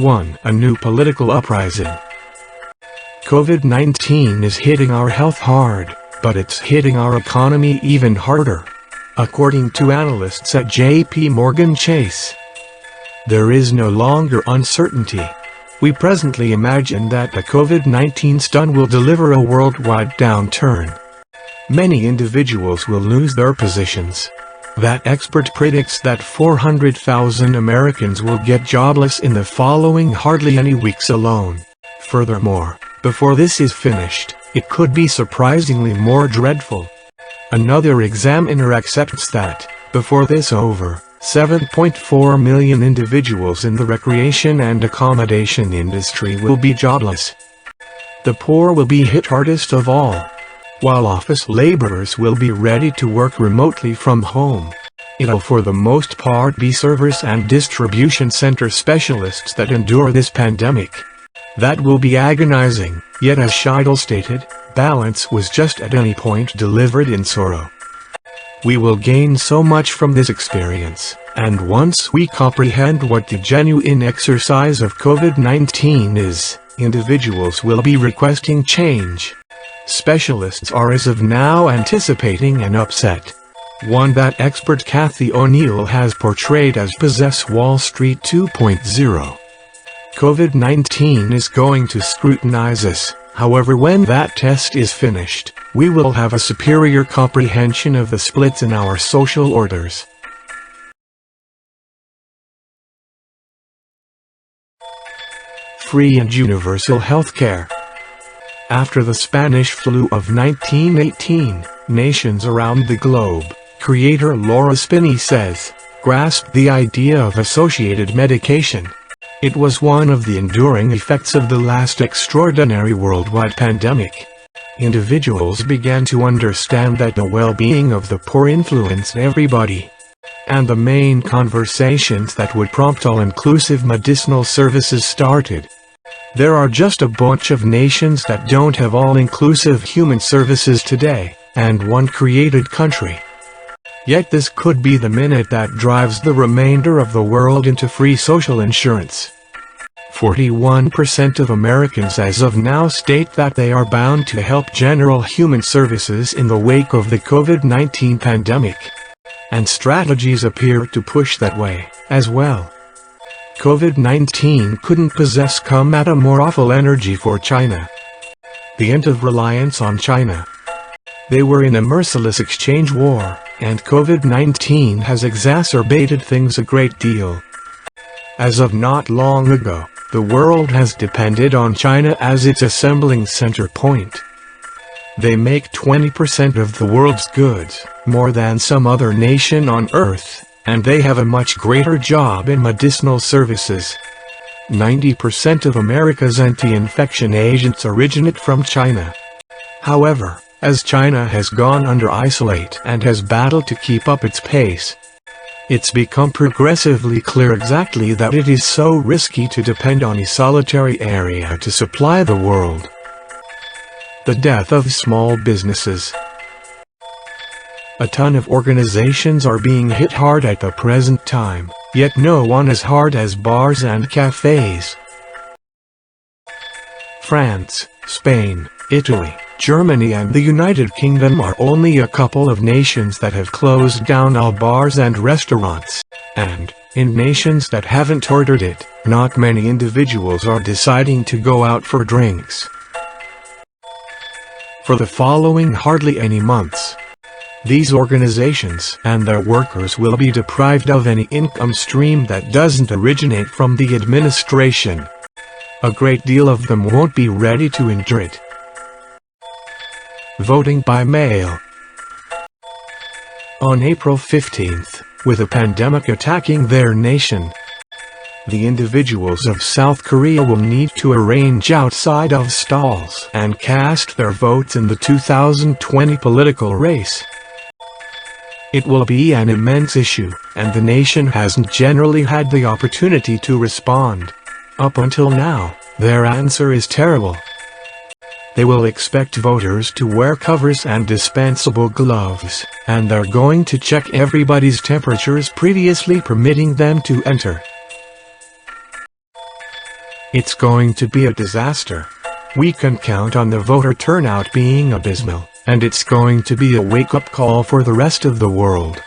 1. A new political uprising. COVID-19 is hitting our health hard, but it's hitting our economy even harder, according to analysts at J.P. Morgan Chase. There is no longer uncertainty. We presently imagine that the COVID-19 stun will deliver a worldwide downturn. Many individuals will lose their positions. That expert predicts that 400,000 Americans will get jobless in the following hardly any weeks alone. Furthermore, before this is finished, it could be surprisingly more dreadful. Another examiner accepts that, before this over, 7.4 million individuals in the recreation and accommodation industry will be jobless. The poor will be hit hardest of all, while office laborers will be ready to work remotely from home. It'll for the most part be servers and distribution center specialists that endure this pandemic. That will be agonizing, yet as Scheidel stated, balance was just at any point delivered in sorrow. We will gain so much from this experience, and once we comprehend what the genuine exercise of COVID-19 is, individuals will be requesting change. Specialists are as of now anticipating an upset, one that expert Kathy O'Neill has portrayed as Possess Wall Street 2.0. COVID-19 is going to scrutinize us, however when that test is finished, we will have a superior comprehension of the splits in our social orders. Free and universal healthcare. After the Spanish flu of 1918, nations around the globe, creator Laura Spinney says, grasped the idea of associated medication. It was one of the enduring effects of the last extraordinary worldwide pandemic. Individuals began to understand that the well-being of the poor influenced everybody. And the main conversations that would prompt all-inclusive medicinal services started. There are just a bunch of nations that don't have all-inclusive human services today, and one created country. Yet this could be the minute that drives the remainder of the world into free social insurance. 41% of Americans as of now state that they are bound to help general human services in the wake of the COVID-19 pandemic. And strategies appear to push that way, as well. COVID-19 couldn't come at a more awful energy for China. The end of reliance on China. They were in a merciless exchange war, and COVID-19 has exacerbated things a great deal. As of not long ago, the world has depended on China as its assembling center point. They make 20% of the world's goods, more than some other nation on Earth, and they have a much greater job in medicinal services. 90% of America's anti-infection agents originate from China. However, as China has gone under isolate and has battled to keep up its pace, it's become progressively clear exactly that it is so risky to depend on a solitary area to supply the world. The death of small businesses. A ton of organizations are being hit hard at the present time, yet no one as hard as bars and cafes. France, Spain, Italy, Germany and the United Kingdom are only a couple of nations that have closed down all bars and restaurants. And, in nations that haven't ordered it, not many individuals are deciding to go out for drinks. For the following hardly any months, these organizations and their workers will be deprived of any income stream that doesn't originate from the administration. A great deal of them won't be ready to endure it. Voting by mail. On April 15th, with a pandemic attacking their nation, the individuals of South Korea will need to arrange outside of stalls and cast their votes in the 2020 political race. It will be an immense issue, and the nation hasn't generally had the opportunity to respond. Up until now, their answer is terrible. They will expect voters to wear covers and dispensable gloves, and they're going to check everybody's temperatures previously permitting them to enter. It's going to be a disaster. We can count on the voter turnout being abysmal, and it's going to be a wake-up call for the rest of the world.